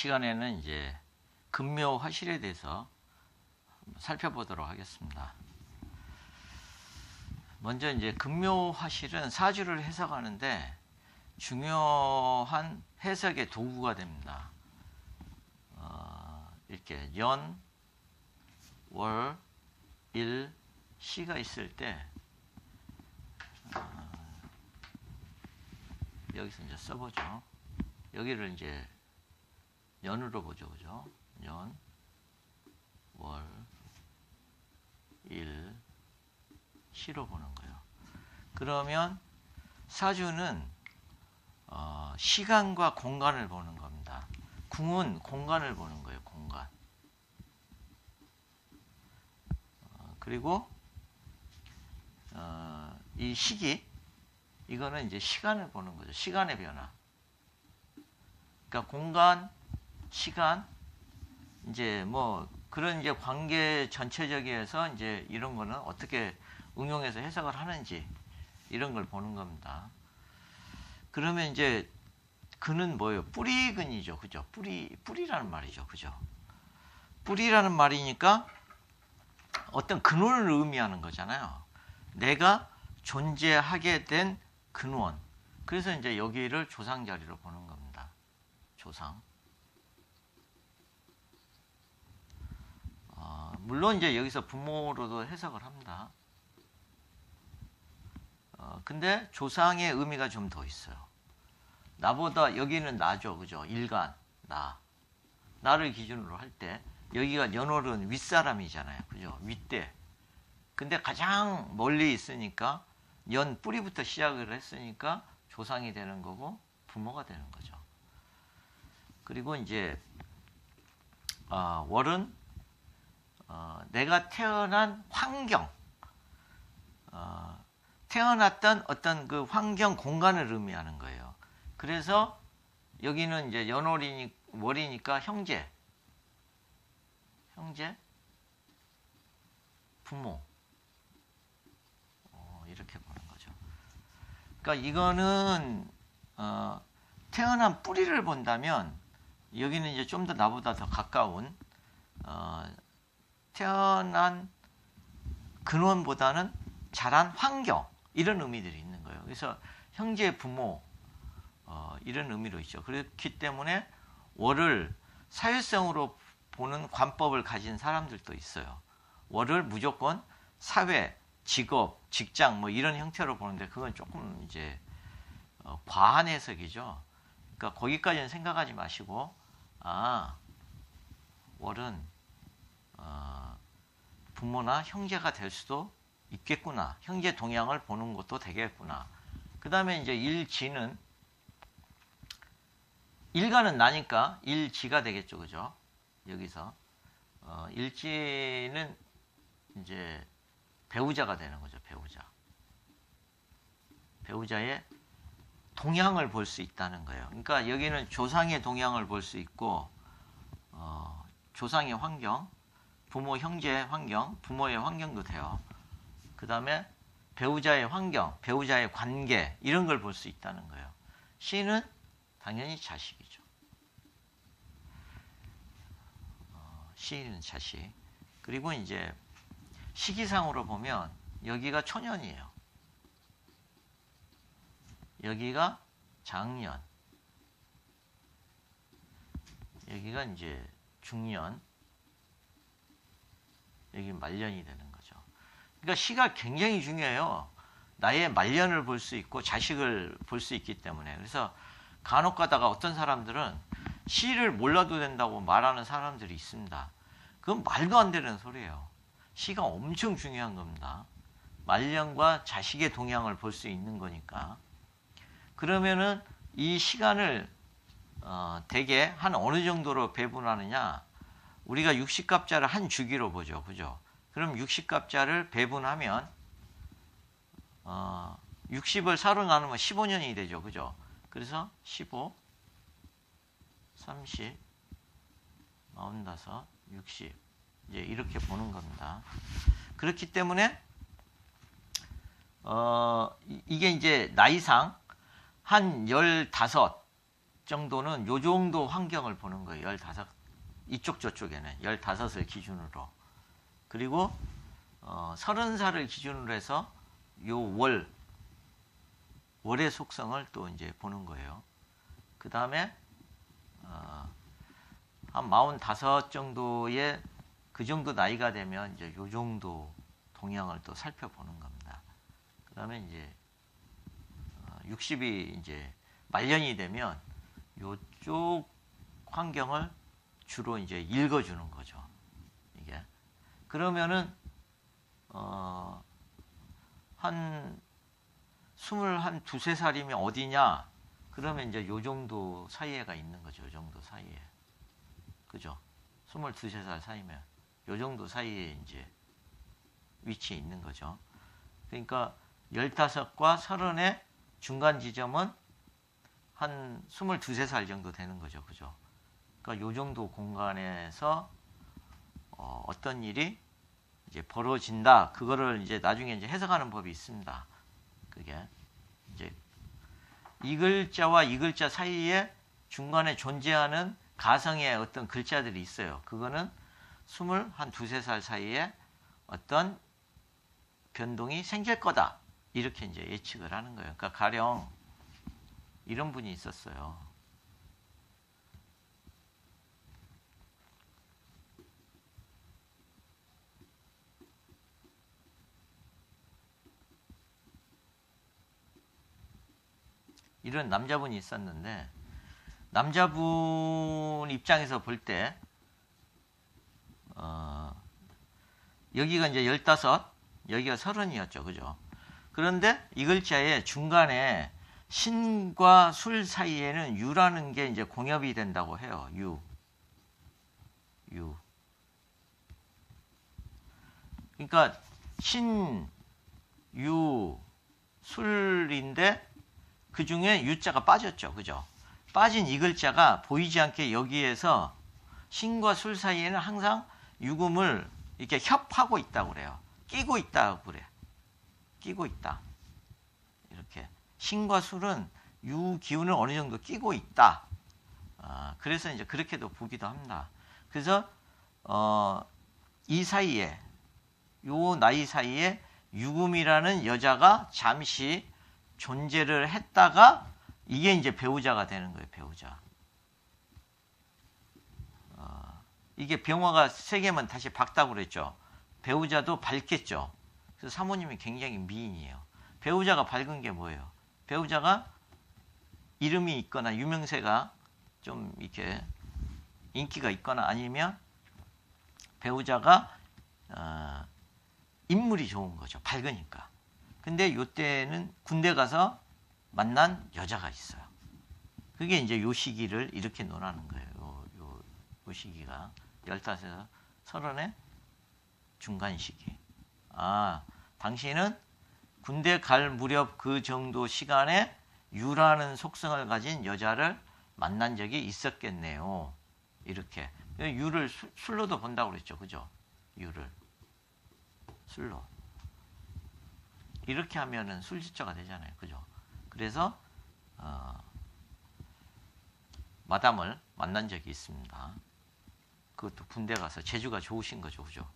시간에는 이제 근묘 화실에 대해서 살펴보도록 하겠습니다. 먼저 이제 근묘 화실은 사주를 해석하는데 중요한 해석의 도구가 됩니다. 이렇게 연, 월, 일, 시가 있을 때 여기서 이제 써보죠. 여기를 이제 연으로 보죠, 그죠? 연, 월, 일, 시로 보는 거예요. 그러면 사주는 시간과 공간을 보는 겁니다. 궁은 공간을 보는 거예요, 공간. 그리고 이 시기, 이거는 이제 시간을 보는 거죠. 시간의 변화. 그러니까 공간, 시간, 이제 뭐 그런 이제 관계 전체적에서 이제 이런 거는 어떻게 응용해서 해석을 하는지 이런 걸 보는 겁니다. 그러면 이제 근은 뭐예요? 뿌리근이죠, 그죠? 뿌리라는 말이죠, 그죠? 뿌리라는 말이니까 어떤 근원을 의미하는 거잖아요. 내가 존재하게 된 근원. 그래서 이제 여기를 조상 자리로 보는 겁니다. 조상. 물론 이제 여기서 부모로도 해석을 합니다. 근데 조상의 의미가 좀 더 있어요. 나보다 여기는 나죠, 그죠? 일간, 나. 나를 기준으로 할 때 여기가 연월은 윗사람이잖아요, 그죠? 윗대. 근데 가장 멀리 있으니까 연 뿌리부터 시작을 했으니까 조상이 되는 거고 부모가 되는 거죠. 그리고 이제 월은 내가 태어난 환경, 태어났던 어떤 그 환경 공간을 의미하는 거예요. 그래서 여기는 이제 월이니까 형제, 부모, 이렇게 보는 거죠. 그러니까 이거는 태어난 뿌리를 본다면 여기는 이제 좀 더 나보다 더 가까운 태어난 근원보다는 자란 환경, 이런 의미들이 있는 거예요. 그래서 형제, 부모, 이런 의미로 있죠. 그렇기 때문에 월을 사회성으로 보는 관법을 가진 사람들도 있어요. 월을 무조건 사회, 직업, 직장 뭐 이런 형태로 보는데 그건 조금 이제 과한 해석이죠. 그러니까 거기까지는 생각하지 마시고 월은 부모나 형제가 될 수도 있겠구나. 형제 동향을 보는 것도 되겠구나. 그 다음에 이제 일지는 일가는 나니까 일지가 되겠죠, 그죠? 여기서 일지는 이제 배우자가 되는 거죠, 배우자의 동향을 볼 수 있다는 거예요. 그러니까 여기는 조상의 동향을 볼 수 있고 조상의 환경, 부모, 형제의 환경, 부모의 환경도 돼요. 그 다음에 배우자의 환경, 배우자의 관계, 이런 걸 볼 수 있다는 거예요. 시는 당연히 자식이죠. 시는 자식. 그리고 이제 시기상으로 보면 여기가 초년이에요. 여기가 장년. 여기가 이제 중년. 여기 말년이 되는 거죠. 그러니까 시가 굉장히 중요해요. 나의 말년을 볼 수 있고 자식을 볼 수 있기 때문에. 그래서 간혹 가다가 어떤 사람들은 시를 몰라도 된다고 말하는 사람들이 있습니다. 그건 말도 안 되는 소리예요. 시가 엄청 중요한 겁니다. 말년과 자식의 동향을 볼 수 있는 거니까. 그러면은 이 시간을 대개 한 어느 정도로 배분하느냐? 우리가 60갑자를 한 주기로 보죠, 그죠? 그럼 60갑자를 배분하면 60을 4로 나누면 15년이 되죠, 그죠? 그래서 15, 30, 45, 60 이제 이렇게 보는 겁니다. 그렇기 때문에 이게 이제 나이상 한 15 정도는 요 정도 환경을 보는 거예요. 15, 이쪽 저쪽에는 15을 기준으로. 그리고 30살을 기준으로 해서 요 월의 속성을 또 이제 보는 거예요. 그 다음에 한 45 정도의 그 정도 나이가 되면 이제 요 정도 동향을 또 살펴보는 겁니다. 그 다음에 이제 60이 이제 말년이 되면 요쪽 환경을 주로 이제 읽어주는 거죠. 이게. 그러면은, 한 22~23살이면 어디냐? 그러면 이제 요 정도 사이에가 있는 거죠. 요 정도 사이에. 그죠? 22~23살 사이면 요 정도 사이에 이제 위치에 있는 거죠. 그러니까 15과 30의 중간 지점은 한 22~23살 정도 되는 거죠. 그죠? 그러니까 요 정도 공간에서 어떤 일이 이제 벌어진다. 그거를 이제 나중에 이제 해석하는 법이 있습니다. 그게 이제 이 글자와 이 글자 사이에 중간에 존재하는 가성의 어떤 글자들이 있어요. 그거는 22~23살 사이에 어떤 변동이 생길 거다. 이렇게 이제 예측을 하는 거예요. 그러니까 가령 이런 분이 있었어요. 이런 남자분이 있었는데 남자분 입장에서 볼 때 여기가 이제 15, 여기가 30이었죠. 그죠? 그런데 이 글자의 중간에 신과 술 사이에는 유라는 게 이제 공엽이 된다고 해요. 유. 그러니까 신, 유, 술인데 그 중에 유자가 빠졌죠. 그죠? 빠진 이 글자가 보이지 않게 여기에서 신과 술 사이에는 항상 유금을 이렇게 협하고 있다고 그래요. 끼고 있다고 그래요. 끼고 있다. 이렇게. 신과 술은 유 기운을 어느 정도 끼고 있다. 그래서 이제 그렇게도 보기도 합니다. 그래서 이 사이에, 요 나이 사이에 유금이라는 여자가 잠시 존재를 했다가 이게 이제 배우자가 되는 거예요. 배우자. 이게 병화가 3개면 다시 밝다고 그랬죠. 배우자도 밝겠죠. 그래서 사모님이 굉장히 미인이에요. 배우자가 밝은 게 뭐예요? 배우자가 이름이 있거나 유명세가 좀 이렇게 인기가 있거나 아니면 배우자가 인물이 좋은 거죠. 밝으니까. 근데 이때는 군대 가서 만난 여자가 있어요. 그게 이제 요 시기를 이렇게 논하는 거예요. 요 시기가 15에서 30의 중간 시기. 당신은 군대 갈 무렵 그 정도 시간에 유라는 속성을 가진 여자를 만난 적이 있었겠네요. 이렇게. 유를 술로도 본다고 그랬죠. 그죠? 유를. 술로. 이렇게 하면은 술지자가 되잖아요. 그죠? 그래서, 마담을 만난 적이 있습니다. 그것도 군대 가서 재주가 좋으신 거죠. 그죠?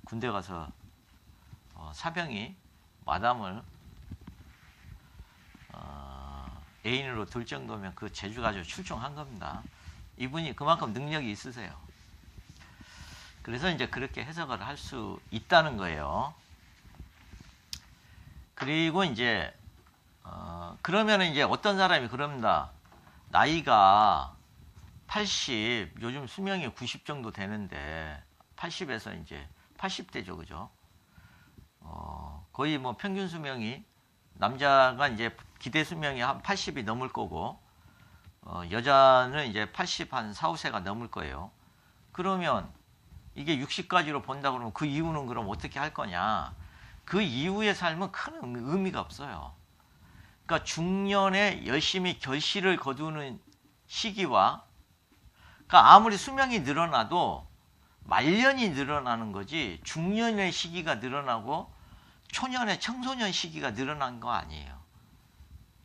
군대 가서, 사병이 마담을, 애인으로 둘 정도면 그 재주가 아주 출중한 겁니다. 이분이 그만큼 능력이 있으세요. 그래서 이제 그렇게 해석을 할 수 있다는 거예요. 그리고 이제 그러면은 이제 어떤 사람이 그럽니다. 나이가 80, 요즘 수명이 90 정도 되는데 80에서 이제 80대죠, 그죠? 거의 뭐 평균 수명이 남자가 이제 기대 수명이 한 80이 넘을 거고 여자는 이제 80 한 4, 5세가 넘을 거예요. 그러면 이게 60까지로 본다 그러면 그 이후는 그럼 어떻게 할 거냐? 그 이후의 삶은 큰 의미가 없어요. 그러니까 중년에 열심히 결실을 거두는 시기와, 그러니까 아무리 수명이 늘어나도 말년이 늘어나는 거지 중년의 시기가 늘어나고 초년의 청소년 시기가 늘어난 거 아니에요.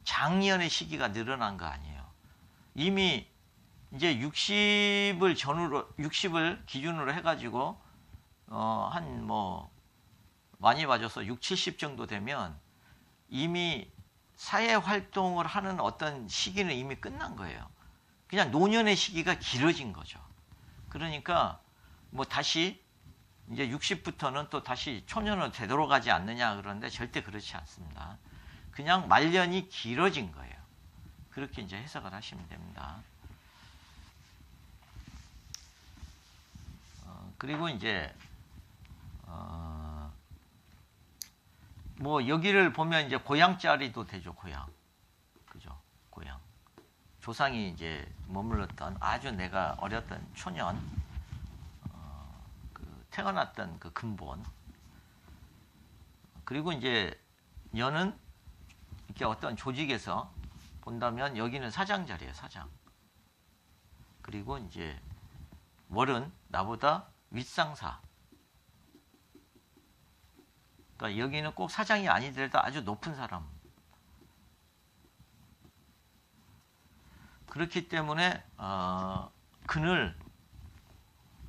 장년의 시기가 늘어난 거 아니에요. 이미 이제 60을 기준으로 해가지고 한 뭐 많이 봐줘서 6, 70 정도 되면 이미 사회 활동을 하는 어떤 시기는 이미 끝난 거예요. 그냥 노년의 시기가 길어진 거죠. 그러니까 뭐 다시 이제 60부터는 또 다시 초년으로 되돌아가지 않느냐 그러는데 절대 그렇지 않습니다. 그냥 말년이 길어진 거예요. 그렇게 이제 해석을 하시면 됩니다. 그리고 이제 뭐 여기를 보면 이제 고향자리도 되죠. 고향, 그죠? 고향. 조상이 이제 머물렀던 아주 내가 어렸던 초년, 태어났던 그 근본. 그리고 이제 년은 이렇게 어떤 조직에서 본다면 여기는 사장 자리예요. 사장. 그리고 이제 월은 나보다 윗상사. 그러니까 여기는 꼭 사장이 아니더라도 아주 높은 사람. 그렇기 때문에 근을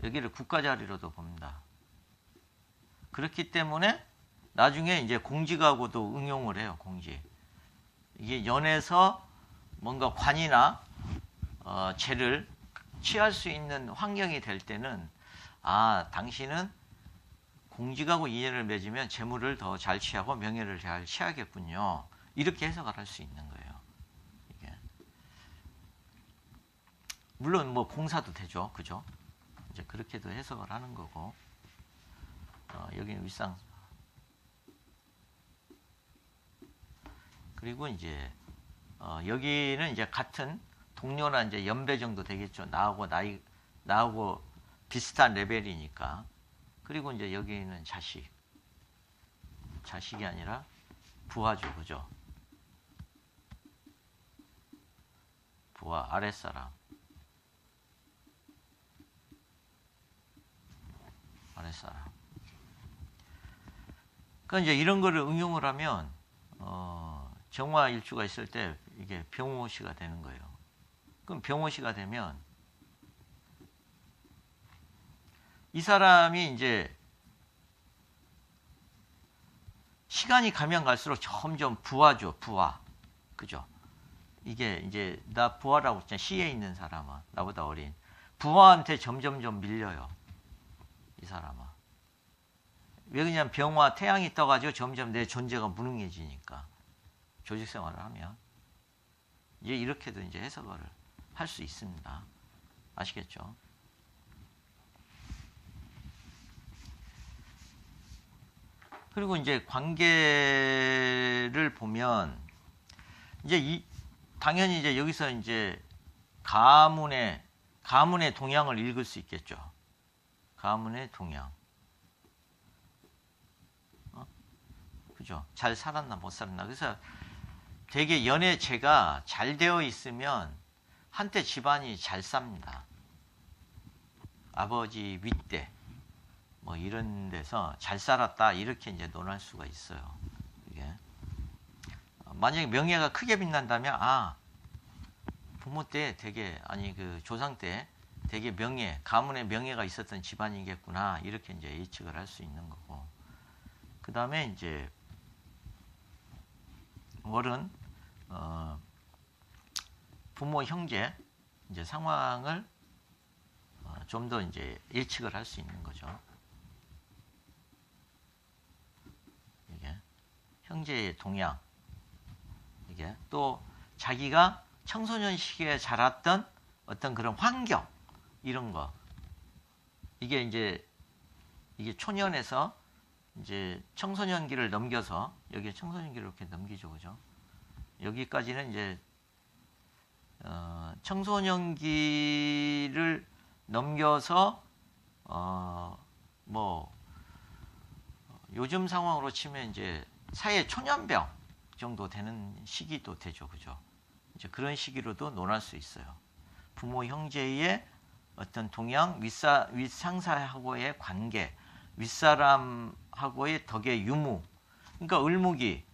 여기를 국가 자리로도 봅니다. 그렇기 때문에 나중에 이제 공직하고도 응용을 해요. 공직. 이게 연에서 뭔가 관이나 죄를 취할 수 있는 환경이 될 때는 당신은 공직하고 인연을 맺으면 재물을 더 잘 취하고 명예를 잘 취하겠군요. 이렇게 해석을 할 수 있는 거예요. 이게. 물론 뭐 공사도 되죠. 그죠? 이제 그렇게도 해석을 하는 거고. 여기는 윗상. 그리고 이제 여기는 이제 같은 동료나 이제 연배 정도 되겠죠. 나하고 비슷한 레벨이니까. 그리고 이제 여기는 자식이 아니라 부하죠, 그죠? 부하 아랫사람. 그러니까 이제 이런 거를 응용을 하면 정화일주가 있을 때 이게 병호시가 되는 거예요. 그럼 병호시가 되면 이 사람이 이제 시간이 가면 갈수록 점점 부하죠, 부하. 그죠? 이게 이제 나 부하라고 했잖아. 시에 있는 사람은 나보다 어린 부하한테 점점점 밀려요. 이 사람은. 왜 그냥 병화 태양이 떠가지고 점점 내 존재가 무능해지니까 조직 생활을 하면 이제 이렇게도 이제 해석을 할 수 있습니다. 아시겠죠? 그리고 이제 관계를 보면 이제 당연히 이제 여기서 이제 가문의 동향을 읽을 수 있겠죠. 가문의 동향. 그죠? 잘 살았나 못 살았나. 그래서 되게 연애체가 잘 되어 있으면 한때 집안이 잘 삽니다. 아버지 윗대 뭐 이런 데서 잘 살았다 이렇게 이제 논할 수가 있어요. 이게 만약에 명예가 크게 빛난다면 부모 때 되게 그 조상 때 되게 가문의 명예가 있었던 집안이겠구나 이렇게 이제 예측을 할 수 있는 거고. 그 다음에 이제 월은 부모 형제 이제 상황을 좀 더 이제 예측을 할 수 있는 거죠. 이게 형제의 동향, 이게 또 자기가 청소년 시기에 자랐던 어떤 그런 환경 이런 거. 이게 초년에서 이제 청소년기를 넘겨서 여기 청소년기를 이렇게 넘기죠, 그죠? 여기까지는 이제 청소년기를 넘겨서 뭐 요즘 상황으로 치면 이제 사회 초년병 정도 되는 시기도 되죠, 그죠? 이제 그런 시기로도 논할 수 있어요. 부모 형제의 어떤 동향, 윗상사하고의 관계, 윗사람하고의 덕의 유무. 그러니까 을목이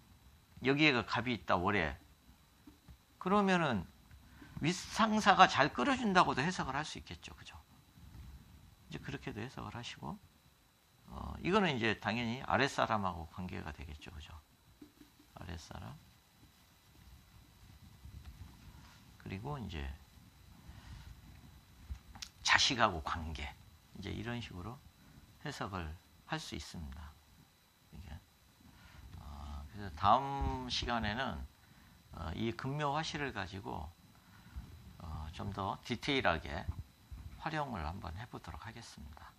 여기에가 갑이 있다 월에. 그러면은 윗상사가 잘 끌어준다고도 해석을 할 수 있겠죠. 그죠? 이제 그렇게도 해석을 하시고, 이거는 이제 당연히 아랫사람하고 관계가 되겠죠. 그죠? 아랫사람. 그리고 이제 자식하고 관계. 이제 이런 식으로 해석을 할 수 있습니다. 이게. 그래서 다음 시간에는 이 금묘화실을 가지고 좀 더 디테일하게 활용을 한번 해보도록 하겠습니다.